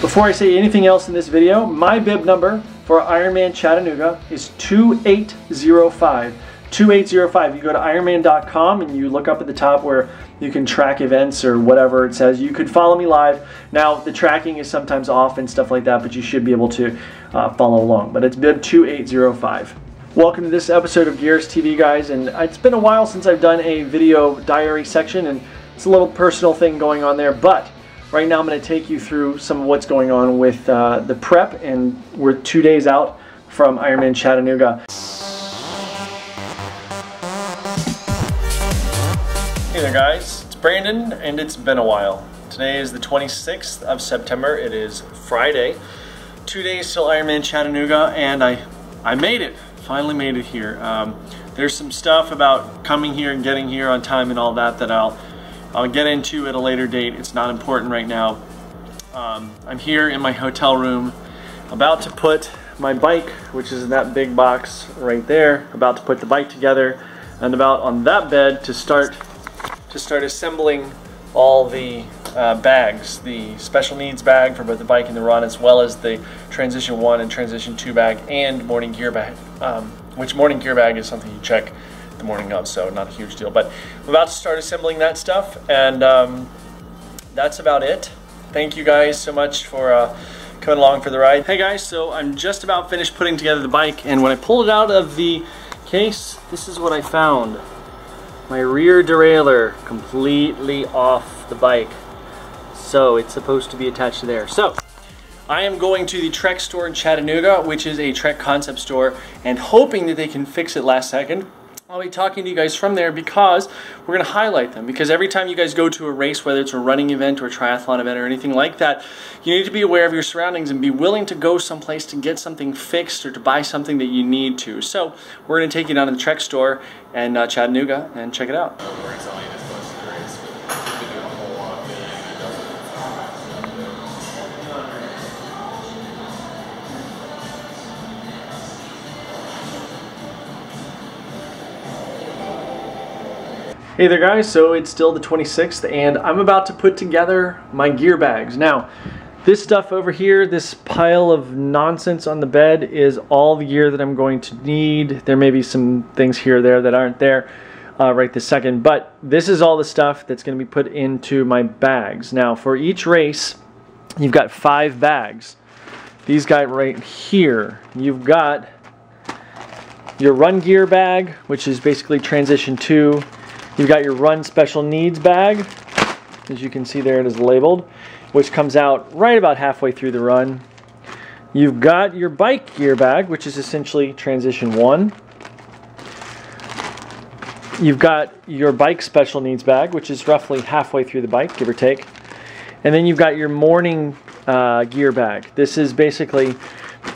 Before I say anything else in this video, my bib number for Ironman Chattanooga is 2805. 2805. You go to ironman.com and you look up at the top where you can track events or whatever it says. You could follow me live. Now the tracking is sometimes off and stuff like that, but you should be able to follow along. But it's bib 2805. Welcome to this episode of Gearist TV, guys, and it's been a while since I've done a video diary section, and it's a little personal thing going on there, but right now I'm going to take you through some of what's going on with the prep, and we're 2 days out from Ironman Chattanooga. Hey there guys, it's Brandon and it's been a while. Today is the 26th of September, it is Friday. 2 days till Ironman Chattanooga, and I made it, finally made it here. There's some stuff about coming here and getting here on time and all that that I'll get into at a later date. It's not important right now. I'm here in my hotel room about to put my bike, which is in that big box right there, about to put the bike together, and about on that bed to start assembling all the bags, the special needs bag for both the bike and the run, as well as the Transition 1 and Transition 2 bag and morning gear bag, which morning gear bag is something you check the morning of, so not a huge deal. But I'm about to start assembling that stuff, and that's about it. Thank you guys so much for coming along for the ride. Hey guys, so I'm just about finished putting together the bike, and when I pulled it out of the case, this is what I found. My rear derailleur completely off the bike, so it's supposed to be attached to there. So I am going to the Trek store in Chattanooga, which is a Trek concept store, and hoping that they can fix it last second. I'll be talking to you guys from there because we're going to highlight them, because every time you guys go to a race, whether it's a running event or a triathlon event or anything like that, you need to be aware of your surroundings and be willing to go someplace to get something fixed or to buy something that you need to. So we're going to take you down to the Trek store in Chattanooga and check it out. Hey there guys, so it's still the 26th and I'm about to put together my gear bags. Now, this stuff over here, this pile of nonsense on the bed, is all the gear that I'm going to need. There may be some things here or there that aren't there right this second, but this is all the stuff that's going to be put into my bags. Now, for each race, you've got 5 bags. These guys right here, you've got your run gear bag, which is basically Transition 2. You've got your run special needs bag, as you can see there it is labeled, which comes out right about halfway through the run. You've got your bike gear bag, which is essentially Transition 1. You've got your bike special needs bag, which is roughly halfway through the bike, give or take. And then you've got your morning gear bag. This is basically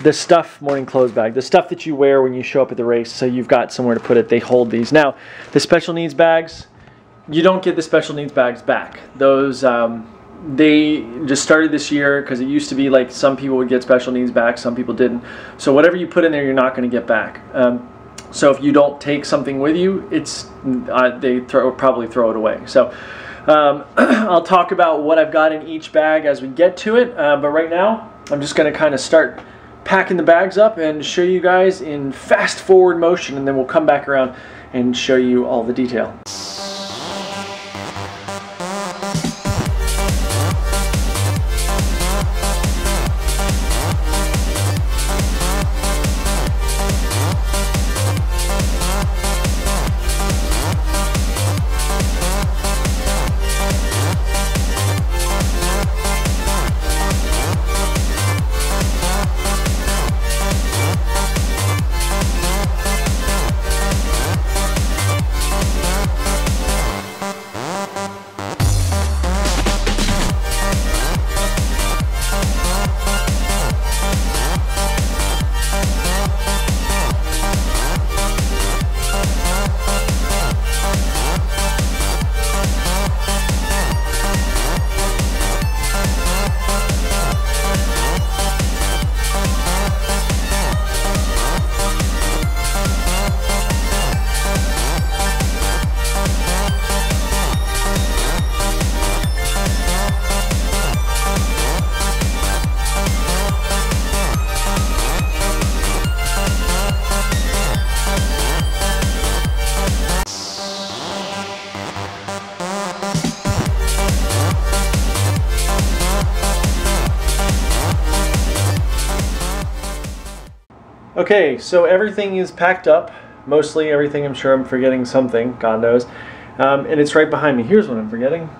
the stuff, morning clothes bag, the stuff that you wear when you show up at the race, so you've got somewhere to put it. They hold these. Now, the special needs bags, you don't get the special needs bags back. Those, they just started this year because it used to be like some people would get special needs back, some people didn't. So whatever you put in there, you're not going to get back. So if you don't take something with you, it's they probably throw it away. So I'll talk about what I've got in each bag as we get to it, but right now I'm just going to kind of start packing the bags up and show you guys in fast forward motion, and then we'll come back around and show you all the detail. Okay, so everything is packed up. Mostly everything. I'm sure I'm forgetting something, God knows. And it's right behind me. Here's what I'm forgetting.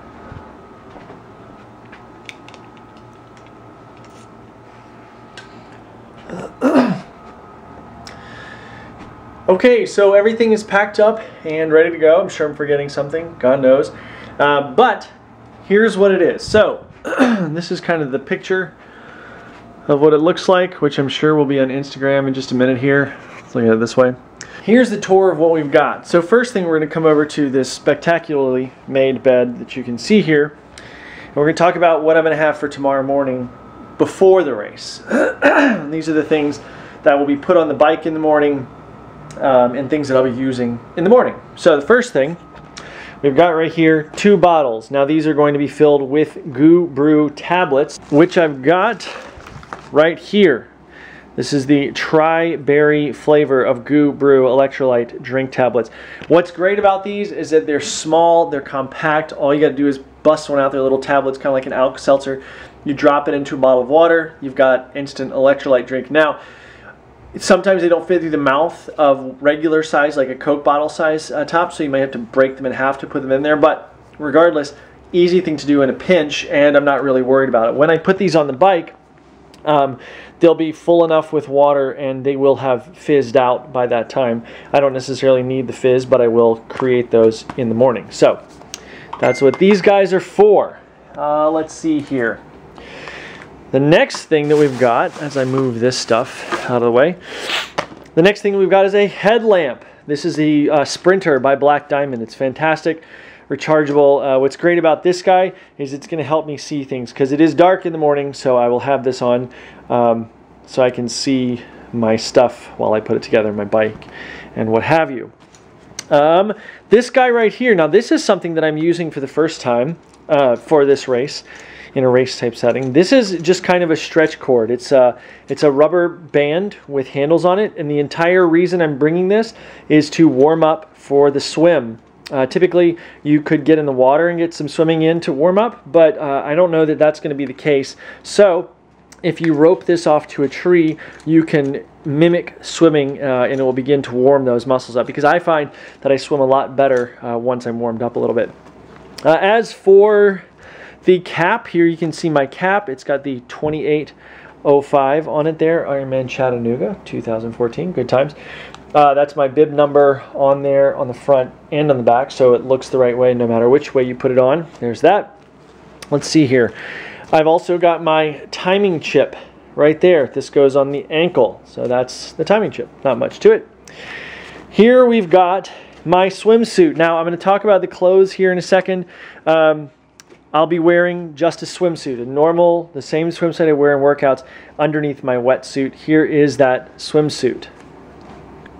Okay, so everything is packed up and ready to go. I'm sure I'm forgetting something, God knows. But here's what it is. So this is kind of the picture of what it looks like, which I'm sure will be on Instagram in just a minute here. Let's look at it this way. Here's the tour of what we've got. So first thing, we're going to come over to this spectacularly made bed that you can see here. And we're going to talk about what I'm going to have for tomorrow morning before the race. These are the things that will be put on the bike in the morning, and things that I'll be using in the morning. So the first thing, we've got right here 2 bottles. Now these are going to be filled with Goo Brew tablets, which I've got right here. This is the tri-berry flavor of Goo Brew electrolyte drink tablets. What's great about these is that they're small, they're compact. All you got to do is bust one out. They're little tablets, kind of like an Alka-Seltzer. You drop it into a bottle of water, you've got instant electrolyte drink. Now, sometimes they don't fit through the mouth of regular size, like a Coke bottle size top, so you might have to break them in half to put them in there. But regardless, easy thing to do in a pinch, and I'm not really worried about it. When I put these on the bike, they'll be full enough with water and they will have fizzed out by that time. I don't necessarily need the fizz, but I will create those in the morning. So that's what these guys are for. Let's see here. The next thing that we've got, as I move this stuff out of the way, the next thing we've got is a headlamp. This is the Sprinter by Black Diamond. It's fantastic, rechargeable. What's great about this guy is it's going to help me see things because it is dark in the morning, so I will have this on so I can see my stuff while I put it together, my bike and what have you. This guy right here, now this is something that I'm using for the first time for this race, in a race type setting. This is just kind of a stretch cord. It's a rubber band with handles on it, and the entire reason I'm bringing this is to warm up for the swim. Typically you could get in the water and get some swimming in to warm up, but I don't know that that's going to be the case. So if you rope this off to a tree, you can mimic swimming and it will begin to warm those muscles up, because I find that I swim a lot better once I'm warmed up a little bit. As for the cap, here you can see my cap. It's got the 2805 on it there, Ironman Chattanooga 2014, good times. That's my bib number on there on the front and on the back, so it looks the right way no matter which way you put it on. There's that. Let's see here. I've also got my timing chip right there. This goes on the ankle, so that's the timing chip. Not much to it. Here we've got my swimsuit. Now I'm going to talk about the clothes here in a second. I'll be wearing just a swimsuit, the same swimsuit I wear in workouts underneath my wetsuit. Here is that swimsuit.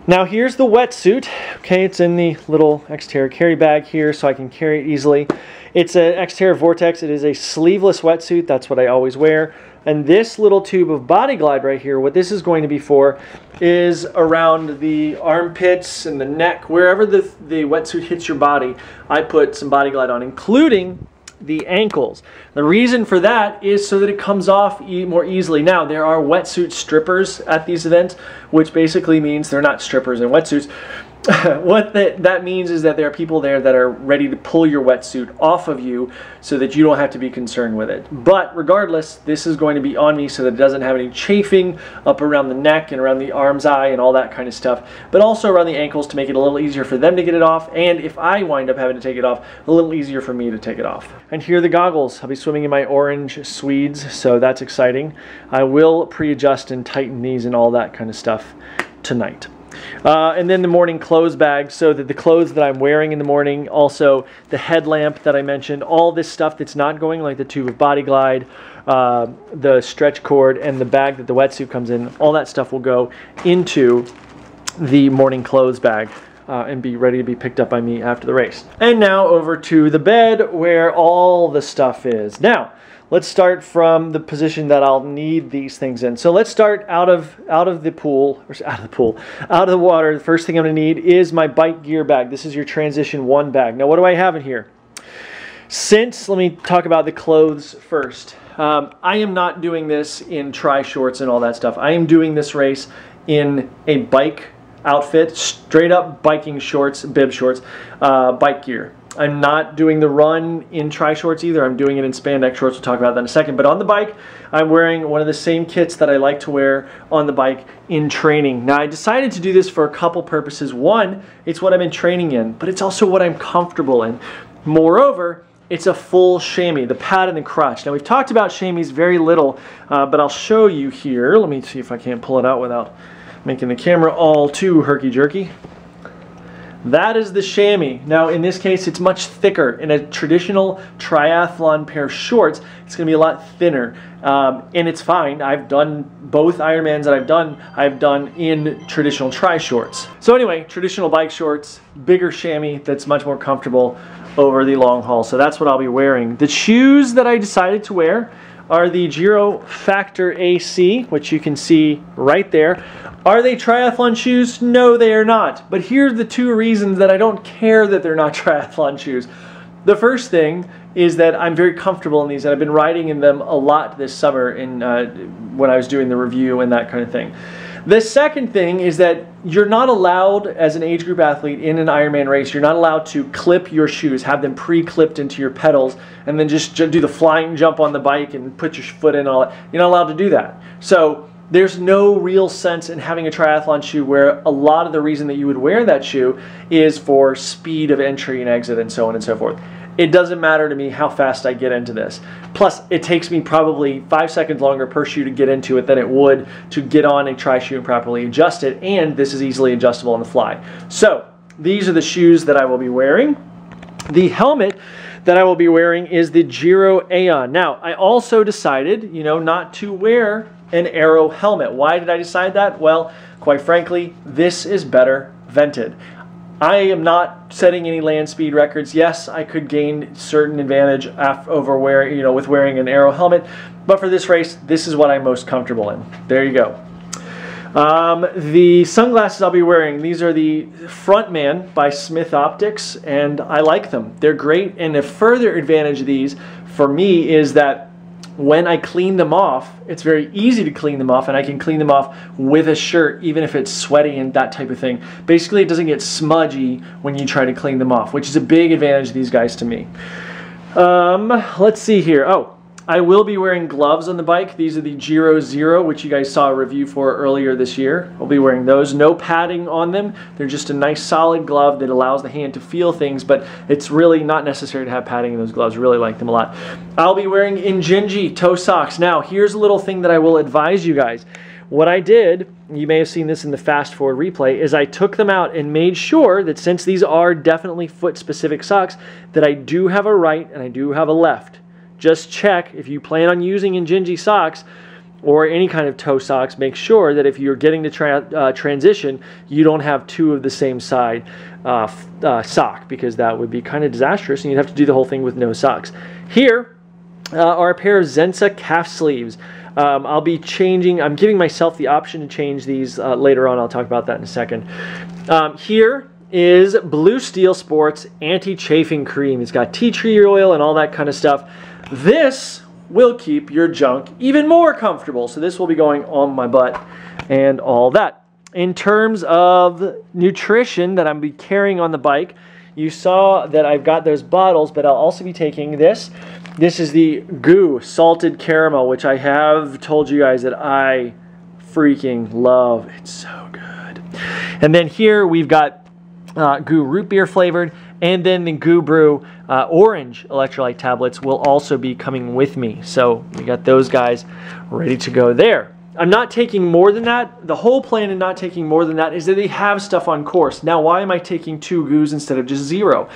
Now here's the wetsuit. Okay, it's in the little Xterra carry bag here so I can carry it easily. It's an Xterra Vortex. It is a sleeveless wetsuit. That's what I always wear. And this little tube of Body Glide right here, what this is going to be for is around the armpits and the neck, wherever the wetsuit hits your body, I put some Body Glide on, including the ankles. The reason for that is so that it comes off more easily. Now, there are wetsuit strippers at these events, which basically means they're not strippers in wetsuits. What that means is that there are people there that are ready to pull your wetsuit off of you so that you don't have to be concerned with it. But regardless, this is going to be on me so that it doesn't have any chafing up around the neck and around the arm's eye and all that kind of stuff, but also around the ankles to make it a little easier for them to get it off, and if I wind up having to take it off, a little easier for me to take it off. And here are the goggles. I'll be swimming in my orange Swedes, so that's exciting. I will pre-adjust and tighten these and all that kind of stuff tonight. And then the morning clothes bag, so that the clothes that I'm wearing in the morning, also the headlamp that I mentioned, all this stuff that's not going, like the tube of Body Glide, the stretch cord, and the bag that the wetsuit comes in, all that stuff will go into the morning clothes bag and be ready to be picked up by me after the race. And now over to the bed where all the stuff is. Now, let's start from the position that I'll need these things in. So let's start out of the water. The first thing I'm going to need is my bike gear bag. This is your Transition 1 bag. Now, what do I have in here? Let me talk about the clothes first. I am not doing this in tri-shorts and all that stuff. I am doing this race in a bike outfit, straight up biking shorts, bib shorts, bike gear. I'm not doing the run in tri-shorts either. I'm doing it in spandex shorts. We'll talk about that in a second. But on the bike, I'm wearing one of the same kits that I like to wear on the bike in training. Now, I decided to do this for a couple purposes. One, it's what I've been training in, but it's also what I'm comfortable in. Moreover, it's a full chamois, the pad and the crotch. Now, we've talked about chamois very little, but I'll show you here. Let me see if I can't pull it out without making the camera all too herky-jerky. That is the chamois. Now, in this case, it's much thicker. In a traditional triathlon pair of shorts, it's going to be a lot thinner, and it's fine. I've done both Ironmans that I've done in traditional tri-shorts. So anyway, traditional bike shorts, bigger chamois that's much more comfortable over the long haul. So that's what I'll be wearing. The shoes that I decided to wear are the Giro Factor AC, which you can see right there. Are they triathlon shoes? No, they are not. But here's the two reasons that I don't care that they're not triathlon shoes. The first thing is that I'm very comfortable in these, and I've been riding in them a lot this summer when I was doing the review and that kind of thing. The second thing is that you're not allowed, as an age group athlete in an Ironman race, you're not allowed to clip your shoes, have them pre-clipped into your pedals, and then just do the flying jump on the bike and put your foot in and all that. You're not allowed to do that. So there's no real sense in having a triathlon shoe where a lot of the reason that you would wear that shoe is for speed of entry and exit and so on and so forth. It doesn't matter to me how fast I get into this. Plus, it takes me probably 5 seconds longer per shoe to get into it than it would to get on a tri-shoe and properly adjust it, and this is easily adjustable on the fly. So, these are the shoes that I will be wearing. The helmet that I will be wearing is the Giro Aeon. Now, I also decided, not to wear an Aero helmet. Why did I decide that? Well, quite frankly, this is better vented. I am not setting any land speed records. Yes, I could gain certain advantage over with wearing an Aero helmet, but for this race, this is what I'm most comfortable in. There you go. The sunglasses I'll be wearing, these are the Frontman by Smith Optics, and I like them. They're great, and a further advantage of these for me is that when I clean them off, it's very easy to clean them off, and I can clean them off with a shirt even if it's sweaty and that type of thing. Basically, it doesn't get smudgy when you try to clean them off, which is a big advantage of these guys to me. Let's see here. Oh, I will be wearing gloves on the bike. These are the Giro Zero, which you guys saw a review for earlier this year. I'll be wearing those. No padding on them. They're just a nice solid glove that allows the hand to feel things, but it's really not necessary to have padding in those gloves. Really like them a lot. I'll be wearing Injinji toe socks. Now, here's a little thing that I will advise you guys. What I did, you may have seen this in the fast forward replay, is I took them out and made sure that since these are definitely foot specific socks, that I do have a right and I do have a left. Just check if you plan on using Injinji socks or any kind of toe socks, make sure that if you're getting to transition, you don't have two of the same side sock, because that would be kind of disastrous and you'd have to do the whole thing with no socks. Here are a pair of Zensa calf sleeves. I'll be changing, I'm giving myself the option to change these later on. I'll talk about that in a second. Here is Blue Steel Sports Anti-Chafing Cream. It's got tea tree oil and all that kind of stuff. This will keep your junk even more comfortable. So this will be going on my butt and all that. In terms of nutrition that I'm be carrying on the bike, you saw that I've got those bottles, but I'll also be taking this. This is the Goo Salted Caramel, which I have told you guys that I freaking love. It's so good. And then here we've got Goo Root Beer flavored, and then the Goo Brew orange electrolyte tablets will also be coming with me. So we got those guys ready to go there. I'm not taking more than that. The whole plan in not taking more than that is that they have stuff on course. Now, why am I taking 2 Goos instead of just 0?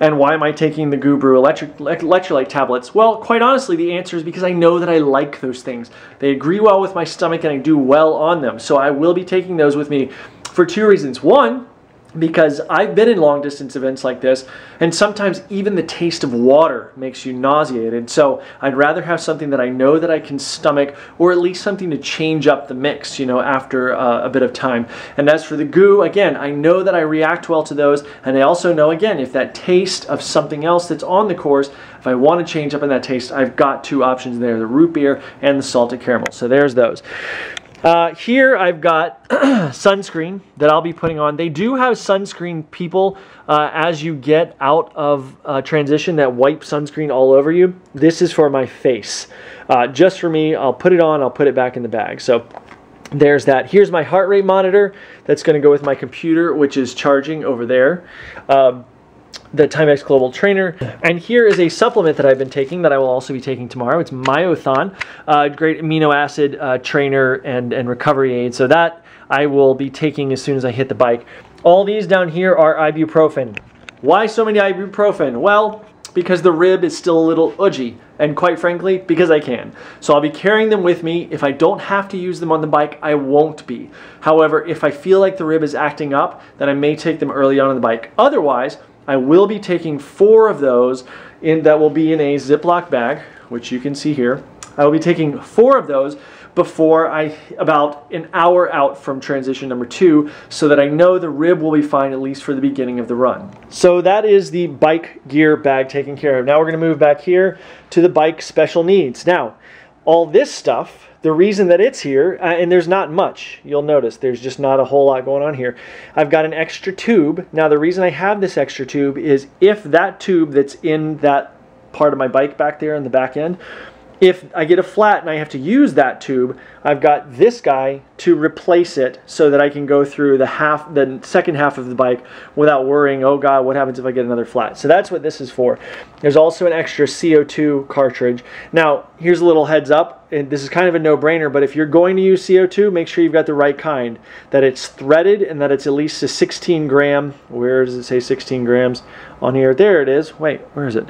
And why am I taking the Goo Brew electrolyte tablets? Well, quite honestly, the answer is because I know that I like those things. They agree well with my stomach and I do well on them. So I will be taking those with me for 2 reasons. One, because I've been in long distance events like this, and sometimes even the taste of water makes you nauseated. So I'd rather have something that I know that I can stomach, or at least something to change up the mix, after a bit of time. And as for the Goo, again, I know that I react well to those, and I also know, again, if that taste of something else that's on the course, if I want to change up in that taste, I've got 2 options there, the root beer and the salted caramel. So there's those. Here I've got sunscreen that I'll be putting on. They do have sunscreen people as you get out of transition that wipe sunscreen all over you. This is for my face. Just for me, I'll put it on, I'll put it back in the bag. So there's that. Here's my heart rate monitor that's going to go with my computer, which is charging over there. The Timex Global Trainer. And here is a supplement that I've been taking that I will also be taking tomorrow. It's Myothon, great amino acid trainer and recovery aid. So that I will be taking as soon as I hit the bike. All these down here are ibuprofen. Why so many ibuprofen? Well, because the rib is still a little udgy, and quite frankly, because I can. So I'll be carrying them with me. If I don't have to use them on the bike, I won't be. However, if I feel like the rib is acting up, then I may take them early on the bike. Otherwise, I will be taking 4 of those that will be in a Ziploc bag, which you can see here. I will be taking 4 of those before about an hour out from transition number 2, so that I know the rib will be fine, at least for the beginning of the run. So that is the bike gear bag taken care of. Now we're going to move back here to the bike special needs. Now, all this stuff, the reason that it's here, and there's not much, you'll notice there's just not a whole lot going on here. I've got an extra tube. Now the reason I have this extra tube is if that tube that's in that part of my bike back there in the back end, if I get a flat and I have to use that tube, I've got this guy to replace it so that I can go through the second half of the bike without worrying, oh God, what happens if I get another flat? So that's what this is for. There's also an extra CO2 cartridge. Now, here's a little heads up, and this is kind of a no-brainer, but if you're going to use CO2, make sure you've got the right kind, that it's threaded and that it's at least a 16 gram, where does it say 16 grams on here? There it is. Wait, where is it?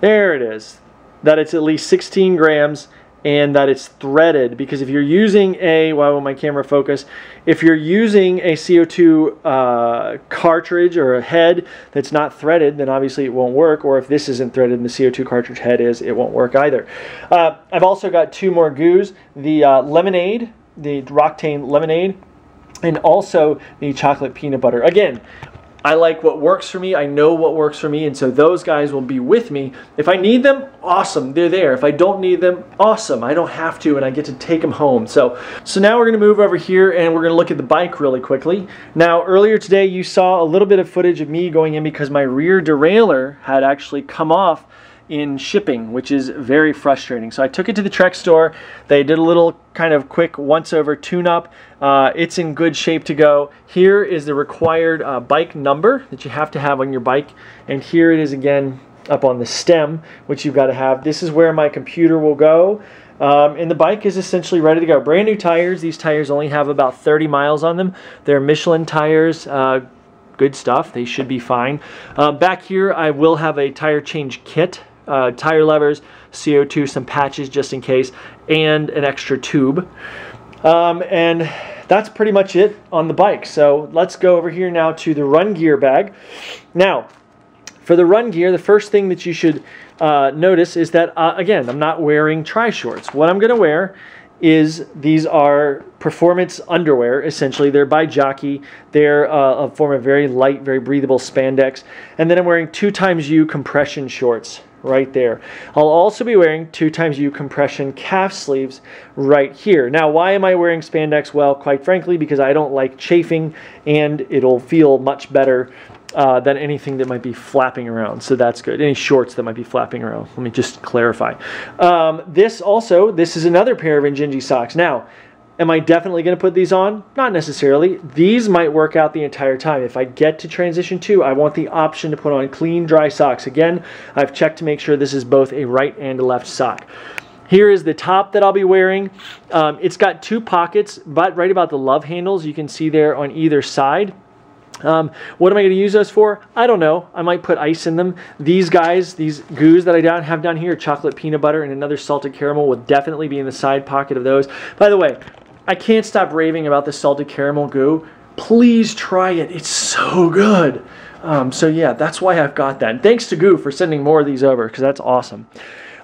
There it is, that it's at least 16 grams and that it's threaded, because if you're using why won't my camera focus? If you're using a CO2 cartridge or a head that's not threaded, then obviously it won't work, or if this isn't threaded and the CO2 cartridge head is, it won't work either. I've also got 2 more goos, the lemonade, the Roctane lemonade, and also the chocolate peanut butter. Again, I like what works for me. I know what works for me, and so those guys will be with me. If I need them, awesome, they're there. If I don't need them, awesome, I don't have to, and I get to take them home. So now we're going to move over here, and we're going to look at the bike really quickly. Now, earlier today, you saw a little bit of footage of me going in because my rear derailleur had actually come off in shipping, which is very frustrating. So I took it to the Trek store. They did a little kind of quick once-over tune-up. It's in good shape to go. Here is the required bike number that you have to have on your bike, and here it is again up on the stem, which you've got to have. This is where my computer will go, and the bike is essentially ready to go. Brand new tires. These tires only have about 30 miles on them. They're Michelin tires. Good stuff. They should be fine. Back here I will have a tire change kit. Tire levers, CO2, some patches just in case, and an extra tube. And that's pretty much it on the bike. So let's go over here now to the run gear bag. Now, for the run gear, the first thing that you should notice is that, again, I'm not wearing tri-shorts. What I'm going to wear is, these are performance underwear, essentially. They're by Jockey. They're a form of very light, very breathable spandex. And then I'm wearing 2XU compression shorts right there. I'll also be wearing 2XU compression calf sleeves right here. Now, why am I wearing spandex? Well, quite frankly, because I don't like chafing, and it'll feel much better than anything that might be flapping around. So that's good. Any shorts that might be flapping around. Let me just clarify. This is another pair of Injinji socks. Now, am I definitely going to put these on? Not necessarily. These might work out the entire time. If I get to transition 2, I want the option to put on clean, dry socks. Again, I've checked to make sure this is both a right and a left sock. Here is the top that I'll be wearing. It's got 2 pockets, but right about the love handles, you can see there on either side. What am I going to use those for? I don't know. I might put ice in them. These guys, these goos that I have down here, chocolate peanut butter and another salted caramel, will definitely be in the side pocket of those. By the way, I can't stop raving about the salted caramel goo. Please try it. It's so good. So yeah, that's why I've got that. And thanks to Goo for sending more of these over, because that's awesome.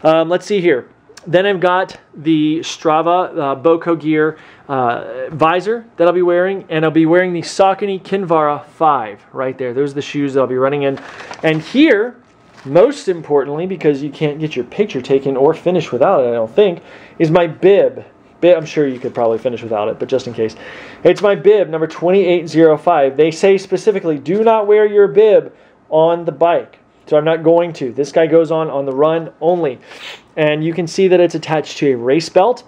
Let's see here. Then I've got the Strava Boco Gear visor that I'll be wearing, and I'll be wearing the Saucony Kinvara 5 right there. Those are the shoes that I'll be running in. And here, most importantly, because you can't get your picture taken or finished without it, I don't think, is my bib. bib. I'm sure you could probably finish without it, but just in case. It's my bib, number 2805. They say specifically, do not wear your bib on the bike. So I'm not going to. This guy goes on the run only. And you can see that it's attached to a race belt.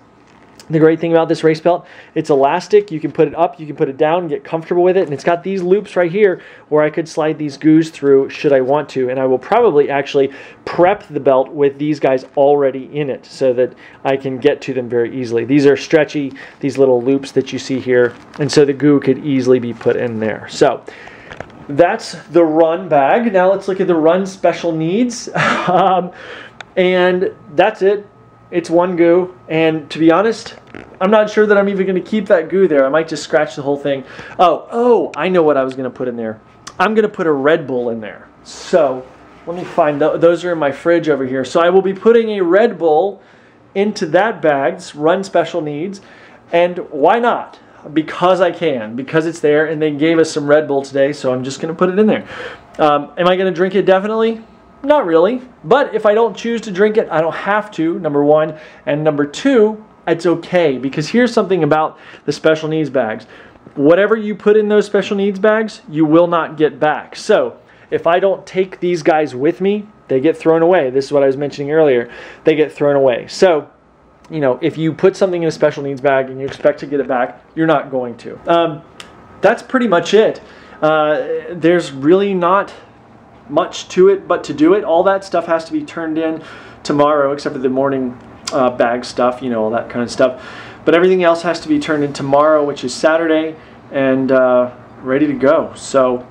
The great thing about this race belt, it's elastic. You can put it up, you can put it down, get comfortable with it. And it's got these loops right here where I could slide these goos through should I want to. And I will probably actually prep the belt with these guys already in it so that I can get to them very easily. These are stretchy, these little loops that you see here. And so the goo could easily be put in there. So that's the run bag. Now let's look at the run special needs. And that's it. It's one goo, and to be honest, I'm not sure that I'm even going to keep that goo there. I might just scratch the whole thing. Oh, I know what I was going to put in there. I'm going to put a Red Bull in there. So let me find those are in my fridge over here. So I will be putting a Red Bull into that bag, this run special needs, and why not? Because I can, because it's there, and they gave us some Red Bull today, so I'm just going to put it in there. Am I going to drink it? Definitely. Not really, but if I don't choose to drink it, I don't have to, number one. And number two, it's okay, because here's something about the special needs bags. Whatever you put in those special needs bags, you will not get back. So if I don't take these guys with me, they get thrown away. This is what I was mentioning earlier. They get thrown away. So, you know, if you put something in a special needs bag and you expect to get it back, you're not going to. That's pretty much it. There's really not much to it, but to do it, all that stuff has to be turned in tomorrow, except for the morning bag stuff, you know, all that kind of stuff. But everything else has to be turned in tomorrow, which is Saturday, and ready to go. So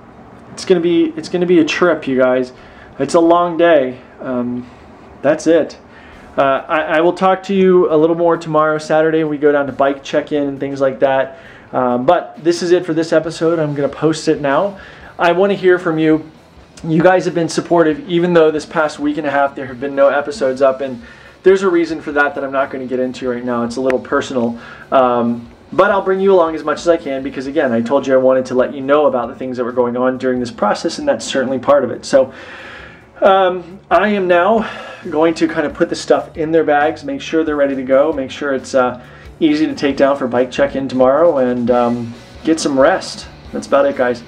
it's gonna be a trip, you guys. It's a long day. That's it. I will talk to you a little more tomorrow, Saturday. We go down to bike check-in and things like that. But this is it for this episode. I'm gonna post it now. I want to hear from you. You guys have been supportive, even though this past week and a half there have been no episodes up, and there's a reason for that I'm not going to get into right now. It's a little personal, but I'll bring you along as much as I can, because again, I told you I wanted to let you know about the things that were going on during this process, and that's certainly part of it. So I am now going to kind of put the stuff in their bags, make sure they're ready to go, make sure it's easy to take down for bike check-in tomorrow, and get some rest. That's about it, guys.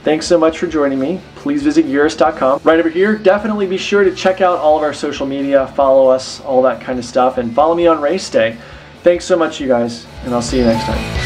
Thanks so much for joining me. Please visit Gearist.com. Right over here, definitely be sure to check out all of our social media, follow us, all that kind of stuff, and follow me on race day. Thanks so much, you guys, and I'll see you next time.